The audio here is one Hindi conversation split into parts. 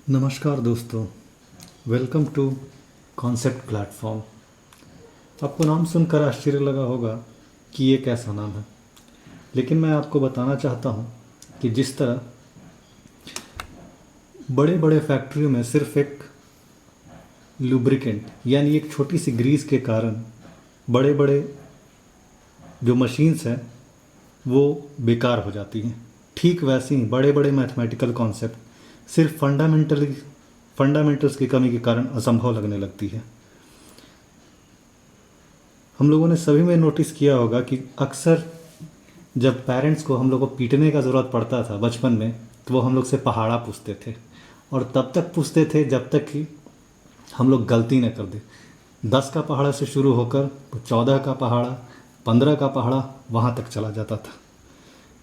नमस्कार दोस्तों, वेलकम टू कॉन्सेप्ट प्लेटफॉर्म। आपको नाम सुनकर आश्चर्य लगा होगा कि ये कैसा नाम है, लेकिन मैं आपको बताना चाहता हूँ कि जिस तरह बड़े बड़े फैक्ट्रियों में सिर्फ एक लुब्रिकेंट यानी एक छोटी सी ग्रीस के कारण बड़े बड़े जो मशीन्स हैं वो बेकार हो जाती हैं, ठीक वैसे ही बड़े बड़े मैथमेटिकल कॉन्सेप्ट सिर्फ फंडामेंटल्स की कमी के कारण असंभव लगने लगती है। हम लोगों ने सभी में नोटिस किया होगा कि अक्सर जब पेरेंट्स को हम लोग को पीटने का ज़रूरत पड़ता था बचपन में, तो वो हम लोग से पहाड़ा पूछते थे, और तब तक पूछते थे जब तक कि हम लोग गलती न कर दे। 10 का पहाड़ा से शुरू होकर 14 का पहाड़ा, 15 का पहाड़ा, वहाँ तक चला जाता था।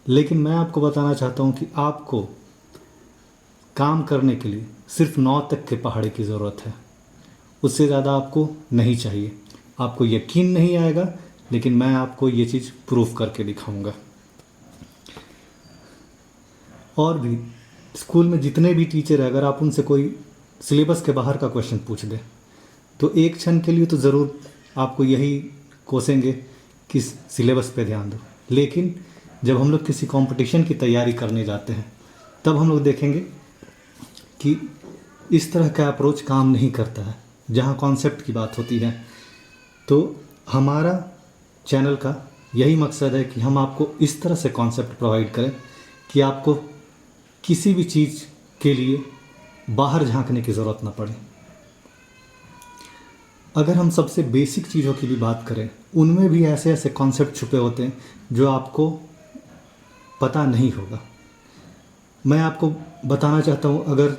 लेकिन मैं आपको बताना चाहता हूँ कि आपको काम करने के लिए सिर्फ 9 तक के पहाड़े की ज़रूरत है, उससे ज़्यादा आपको नहीं चाहिए। आपको यकीन नहीं आएगा, लेकिन मैं आपको ये चीज़ प्रूफ करके दिखाऊंगा। और भी स्कूल में जितने भी टीचर हैं, अगर आप उनसे कोई सिलेबस के बाहर का क्वेश्चन पूछ दें तो एक क्षण के लिए तो ज़रूर आपको यही कोसेंगे कि सिलेबस पे ध्यान दो। लेकिन जब हम लोग किसी कंपटीशन की तैयारी करने जाते हैं तब हम लोग देखेंगे कि इस तरह का अप्रोच काम नहीं करता है। जहाँ कॉन्सेप्ट की बात होती है, तो हमारा चैनल का यही मकसद है कि हम आपको इस तरह से कॉन्सेप्ट प्रोवाइड करें कि आपको किसी भी चीज़ के लिए बाहर झांकने की ज़रूरत ना पड़े। अगर हम सबसे बेसिक चीज़ों की भी बात करें, उनमें भी ऐसे ऐसे कॉन्सेप्ट छुपे होते हैं जो आपको पता नहीं होगा। मैं आपको बताना चाहता हूँ, अगर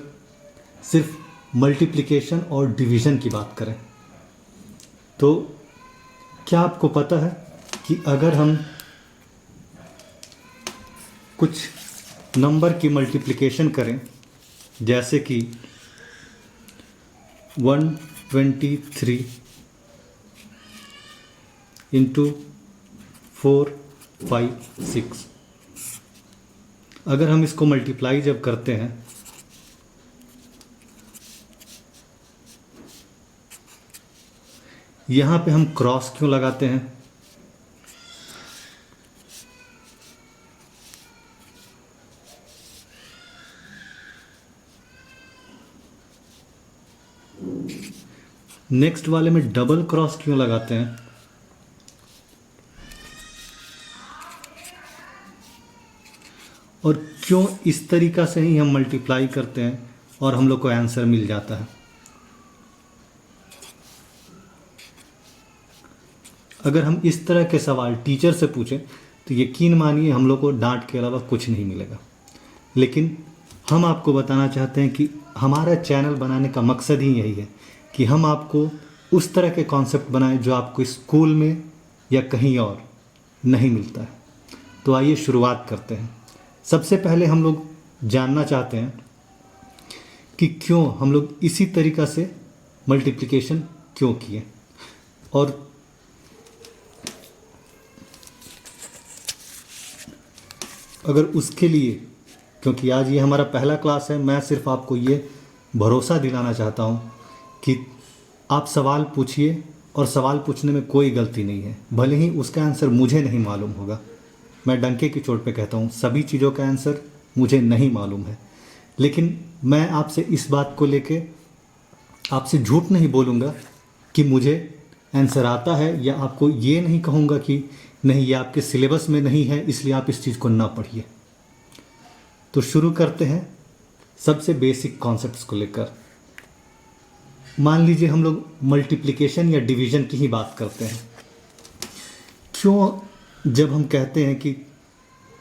सिर्फ मल्टीप्लिकेशन और डिवीज़न की बात करें तो क्या आपको पता है कि अगर हम कुछ नंबर की मल्टीप्लिकेशन करें, जैसे कि 123 इंटू 4, 5, 6, अगर हम इसको मल्टीप्लाई जब करते हैं यहाँ पे हम क्रॉस क्यों लगाते हैं? नेक्स्ट वाले में डबल क्रॉस क्यों लगाते हैं? और क्यों इस तरीक़ा से ही हम मल्टीप्लाई करते हैं और हम लोग को आंसर मिल जाता है? अगर हम इस तरह के सवाल टीचर से पूछें तो यकीन मानिए हम लोग को डांट के अलावा कुछ नहीं मिलेगा। लेकिन हम आपको बताना चाहते हैं कि हमारा चैनल बनाने का मकसद ही यही है कि हम आपको उस तरह के कॉन्सेप्ट बनाएं जो आपको स्कूल में या कहीं और नहीं मिलता है। तो आइए शुरुआत करते हैं। सबसे पहले हम लोग जानना चाहते हैं कि क्यों हम लोग इसी तरीक़ा से मल्टीप्लिकेशन क्यों किए। और अगर उसके लिए, क्योंकि आज ये हमारा पहला क्लास है, मैं सिर्फ आपको ये भरोसा दिलाना चाहता हूँ कि आप सवाल पूछिए, और सवाल पूछने में कोई गलती नहीं है। भले ही उसका आंसर मुझे नहीं मालूम होगा, मैं डंके की चोट पे कहता हूँ, सभी चीज़ों का आंसर मुझे नहीं मालूम है, लेकिन मैं आपसे इस बात को लेके आपसे झूठ नहीं बोलूँगा कि मुझे आंसर आता है, या आपको ये नहीं कहूँगा कि नहीं ये आपके सिलेबस में नहीं है इसलिए आप इस चीज़ को ना पढ़िए। तो शुरू करते हैं सबसे बेसिक कॉन्सेप्ट्स को लेकर। मान लीजिए हम लोग मल्टीप्लिकेशन या डिवीज़न की ही बात करते हैं। क्यों जब हम कहते हैं कि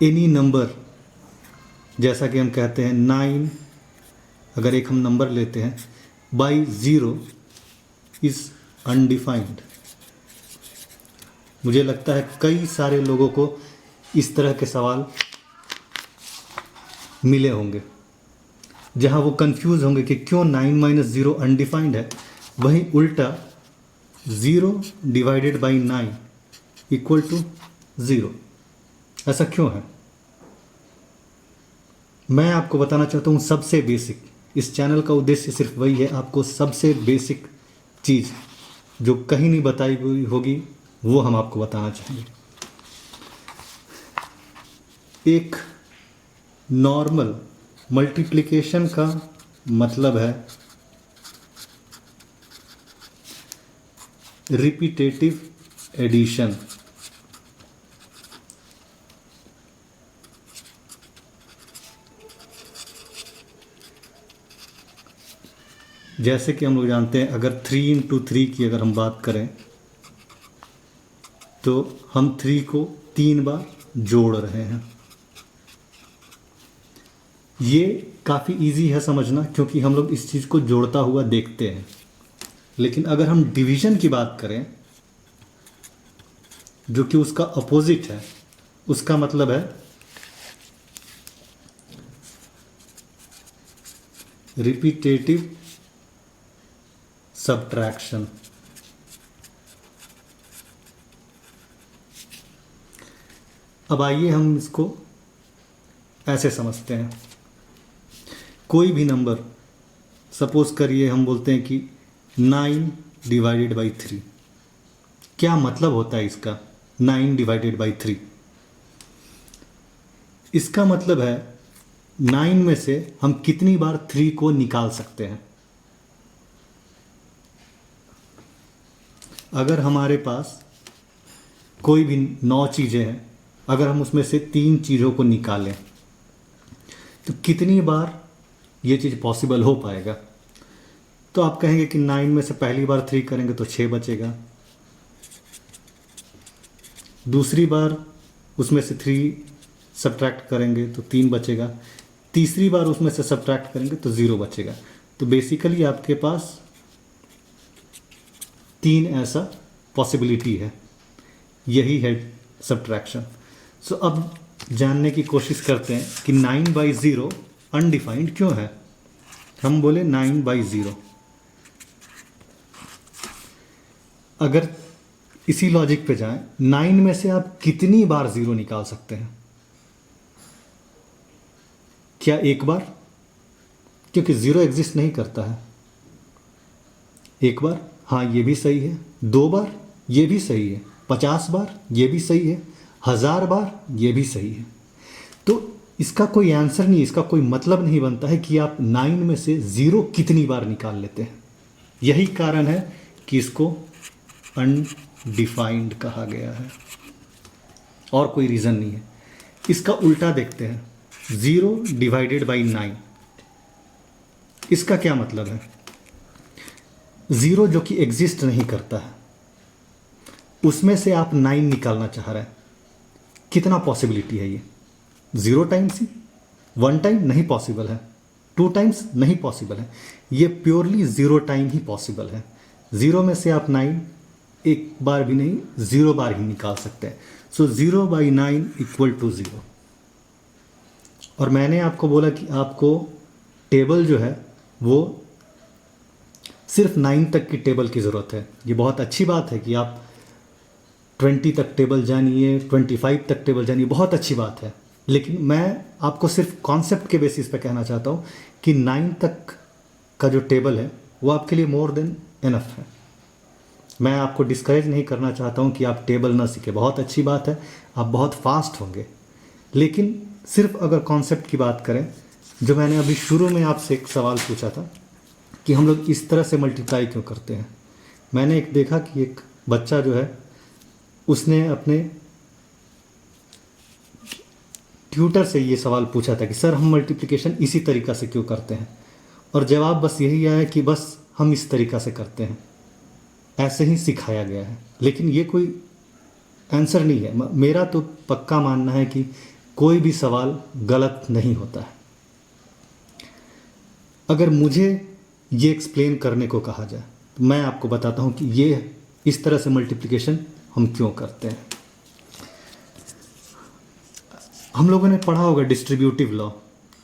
एनी नंबर, जैसा कि हम कहते हैं 9, अगर एक हम नंबर लेते हैं, बाई 0 इज़ अनडिफाइंड। मुझे लगता है कई सारे लोगों को इस तरह के सवाल मिले होंगे जहां वो कंफ्यूज होंगे कि क्यों 9 - 0 अनडिफाइंड है, वहीं उल्टा 0 डिवाइडेड बाई 9 इक्वल टू 0, ऐसा क्यों है? मैं आपको बताना चाहता हूँ सबसे बेसिक इस चैनल का उद्देश्य सिर्फ वही है, आपको सबसे बेसिक चीज़ जो कहीं नहीं बताई हुई होगी वो हम आपको बताना चाहेंगे। एक नॉर्मल मल्टीप्लिकेशन का मतलब है रिपीटेटिव एडिशन। जैसे कि हम लोग जानते हैं, अगर 3 इंटू 3 की अगर हम बात करें तो हम 3 को 3 बार जोड़ रहे हैं। ये काफ़ी इजी है समझना, क्योंकि हम लोग इस चीज़ को जोड़ता हुआ देखते हैं। लेकिन अगर हम डिवीज़न की बात करें, जो कि उसका अपोजिट है, उसका मतलब है रिपीटेटिव सब्ट्रैक्शन। अब आइए हम इसको ऐसे समझते हैं। कोई भी नंबर, सपोज करिए हम बोलते हैं कि 9 डिवाइडेड बाई 3। क्या मतलब होता है इसका 9 डिवाइडेड बाई 3? इसका मतलब है 9 में से हम कितनी बार 3 को निकाल सकते हैं। अगर हमारे पास कोई भी 9 चीज़ें हैं, अगर हम उसमें से 3 चीज़ों को निकालें तो कितनी बार ये चीज़ पॉसिबल हो पाएगा? तो आप कहेंगे कि 9 में से पहली बार 3 करेंगे तो 6 बचेगा, दूसरी बार उसमें से 3 सब्ट्रैक्ट करेंगे तो 3 बचेगा, तीसरी बार उसमें से सब्ट्रैक्ट करेंगे तो 0 बचेगा। तो बेसिकली आपके पास 3 ऐसा पॉसिबिलिटी है, यही है सब्ट्रैक्शन। सो अब जानने की कोशिश करते हैं कि 9/0 अनडिफाइंड क्यों है। हम बोले 9/0, अगर इसी लॉजिक पे जाएं, 9 में से आप कितनी बार 0 निकाल सकते हैं? क्या एक बार? क्योंकि 0 एग्जिस्ट नहीं करता है। एक बार, हाँ ये भी सही है। 2 बार, ये भी सही है। 50 बार, ये भी सही है। 1000 बार, ये भी सही है। तो इसका कोई आंसर नहीं, इसका कोई मतलब नहीं बनता है कि आप 9 में से 0 कितनी बार निकाल लेते हैं। यही कारण है कि इसको अनडिफाइंड कहा गया है, और कोई रीज़न नहीं है। इसका उल्टा देखते हैं, 0 डिवाइडेड बाई 9, इसका क्या मतलब है? 0 जो कि एग्जिस्ट नहीं करता है, उसमें से आप 9 निकालना चाह रहे हैं। कितना पॉसिबिलिटी है ये? 0 टाइम्स ही? 1 टाइम नहीं पॉसिबल है, 2 टाइम्स नहीं पॉसिबल है, ये प्योरली 0 टाइम ही पॉसिबल है। 0 में से आप 9 एक बार भी नहीं, 0 बार ही निकाल सकते हैं। सो 0/9 इक्वल टू 0। और मैंने आपको बोला कि आपको टेबल जो है वो सिर्फ 9 तक की टेबल की ज़रूरत है। ये बहुत अच्छी बात है कि आप 20 तक टेबल जानिए, 25 तक टेबल जानिए, बहुत अच्छी बात है। लेकिन मैं आपको सिर्फ कॉन्सेप्ट के बेसिस पे कहना चाहता हूँ कि 9 तक का जो टेबल है वो आपके लिए मोर देन इनफ है। मैं आपको डिस्करेज नहीं करना चाहता हूँ कि आप टेबल ना सीखें, बहुत अच्छी बात है, आप बहुत फास्ट होंगे। लेकिन सिर्फ अगर कॉन्सेप्ट की बात करें, जो मैंने अभी शुरू में आपसे एक सवाल पूछा था कि हम लोग इस तरह से मल्टीप्लाई क्यों करते हैं। मैंने एक देखा कि एक बच्चा जो है उसने अपने ट्यूटर से ये सवाल पूछा था कि सर हम मल्टीप्लिकेशन इसी तरीक़ा से क्यों करते हैं, और जवाब बस यही आया कि बस हम इस तरीक़ा से करते हैं, ऐसे ही सिखाया गया है। लेकिन ये कोई आंसर नहीं है। मेरा तो पक्का मानना है कि कोई भी सवाल गलत नहीं होता है। अगर मुझे ये एक्सप्लेन करने को कहा जाए तो मैं आपको बताता हूँ कि ये इस तरह से मल्टीप्लिकेशन हम क्यों करते हैं। हम लोगों ने पढ़ा होगा डिस्ट्रीब्यूटिव लॉ,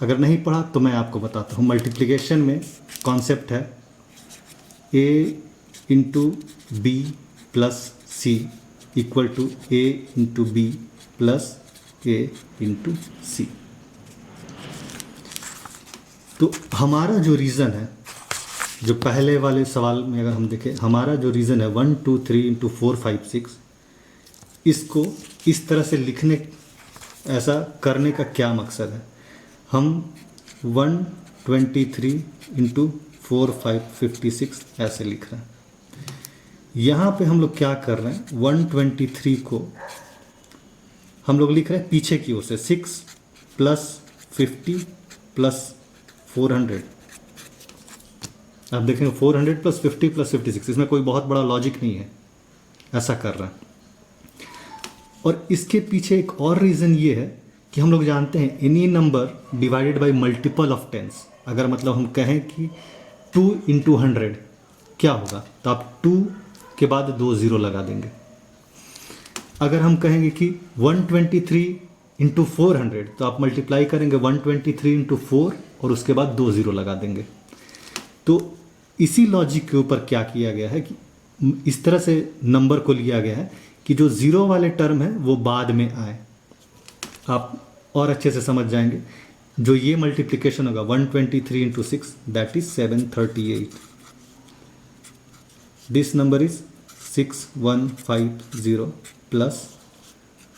अगर नहीं पढ़ा तो मैं आपको बताता हूँ। मल्टीप्लिकेशन में कॉन्सेप्ट है a into B plus C equal to a into B plus a into C. तो हमारा जो रीज़न है, जो पहले वाले सवाल में अगर हम देखें, हमारा जो रीज़न है 1 2 3 इंटू 4 5 6, इसको इस तरह से लिखने, ऐसा करने का क्या मकसद है? हम 123 इंटू 4 5 56 ऐसे लिख रहे हैं। यहाँ पे हम लोग क्या कर रहे हैं, 123 को हम लोग लिख रहे हैं पीछे की ओर से, 6 प्लस 50 प्लस 400। आप देखेंगे 400 प्लस 50 प्लस 56, इसमें कोई बहुत बड़ा लॉजिक नहीं है, ऐसा कर रहे हैं। और इसके पीछे एक और रीज़न ये है कि हम लोग जानते हैं any number divided by multiple of tens, अगर मतलब हम कहें कि 2 इंटू 100 क्या होगा, तो आप 2 के बाद 2 ज़ीरो लगा देंगे। अगर हम कहेंगे कि 123 इंटू 400, तो आप मल्टीप्लाई करेंगे 123 इंटू 4 और उसके बाद 2 ज़ीरो लगा देंगे। तो इसी लॉजिक के ऊपर क्या किया गया है कि इस तरह से नंबर को लिया गया है कि जो ज़ीरो वाले टर्म है वो बाद में आए। आप और अच्छे से समझ जाएंगे। जो ये मल्टीप्लिकेशन होगा 123 into 6, that is 738। This number is 6150 plus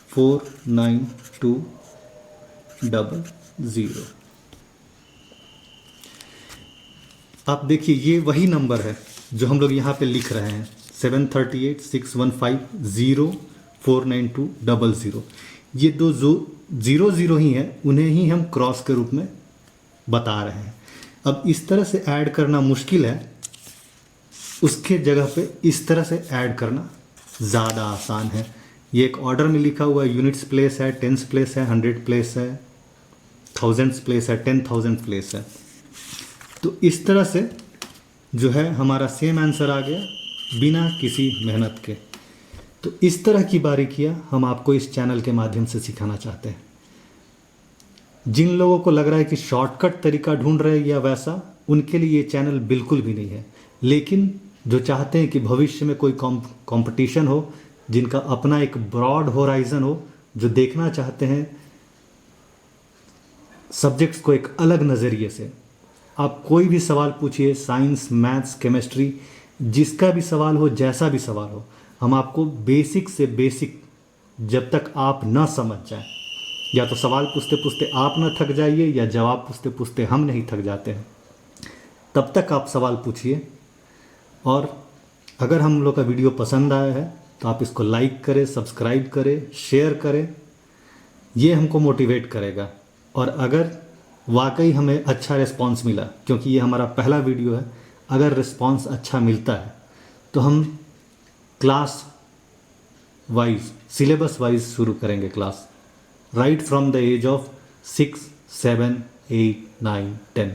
49200। आप देखिए ये वही नंबर है जो हम लोग यहाँ पे लिख रहे हैं, 738 615 049200। ये दो जो 00 ही हैं, उन्हें ही हम क्रॉस के रूप में बता रहे हैं। अब इस तरह से ऐड करना मुश्किल है, उसके जगह पे इस तरह से ऐड करना ज़्यादा आसान है। ये एक ऑर्डर में लिखा हुआ है, यूनिट्स प्लेस है, टेंस प्लेस है, 100 प्लेस है, थाउजेंड्स प्लेस है, 10,000 प्लेस है। तो इस तरह से जो है हमारा सेम आंसर आ गया बिना किसी मेहनत के। तो इस तरह की बारीकियां हम आपको इस चैनल के माध्यम से सिखाना चाहते हैं। जिन लोगों को लग रहा है कि शॉर्टकट तरीका ढूंढ रहे हैं या वैसा, उनके लिए ये चैनल बिल्कुल भी नहीं है। लेकिन जो चाहते हैं कि भविष्य में कोई कंपटीशन हो, जिनका अपना एक ब्रॉड होराइजन हो, जो देखना चाहते हैं सब्जेक्ट्स को एक अलग नज़रिए से, आप कोई भी सवाल पूछिए, साइंस, मैथ्स, केमिस्ट्री, जिसका भी सवाल हो, जैसा भी सवाल हो, हम आपको बेसिक से बेसिक, जब तक आप ना समझ जाएं, या तो सवाल पूछते पूछते आप ना थक जाइए या जवाब पूछते पूछते हम नहीं थक जाते हैं, तब तक आप सवाल पूछिए। और अगर हम लोग का वीडियो पसंद आया है तो आप इसको लाइक करें, सब्सक्राइब करें, शेयर करें, ये हमको मोटिवेट करेगा। और अगर वाकई हमें अच्छा रिस्पांस मिला, क्योंकि ये हमारा पहला वीडियो है, अगर रिस्पांस अच्छा मिलता है तो हम क्लास वाइज, सिलेबस वाइज शुरू करेंगे class, right from the age of 6, 7, 8, 9, 10,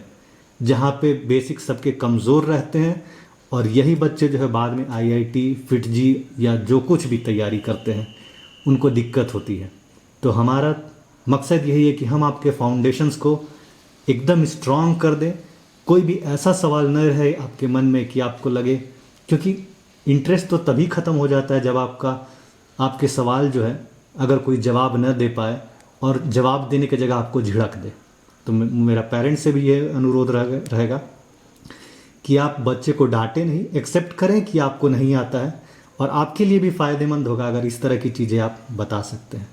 जहाँ पे बेसिक सबके कमज़ोर रहते हैं और यही बच्चे जो है बाद में IIT, FIITJEE या जो कुछ भी तैयारी करते हैं उनको दिक्कत होती है। तो हमारा मकसद यही है कि हम आपके फाउंडेशंस को एकदम स्ट्रॉन्ग कर दें। कोई भी ऐसा सवाल न रहे आपके मन में कि आपको लगे, क्योंकि इंटरेस्ट तो तभी ख़त्म हो जाता है जब आपके सवाल जो है अगर कोई जवाब न दे पाए और जवाब देने की जगह आपको झिड़क दे। तो मेरा पेरेंट्स से भी ये अनुरोध रहेगा कि आप बच्चे को डांटें नहीं, एक्सेप्ट करें कि आपको नहीं आता है, और आपके लिए भी फ़ायदेमंद होगा अगर इस तरह की चीज़ें आप बता सकते हैं।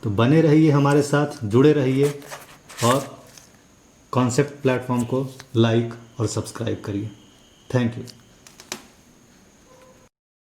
तो बने रहिए हमारे साथ, जुड़े रहिए और कॉन्सेप्ट प्लेटफॉर्म को लाइक और सब्सक्राइब करिए। Thank you.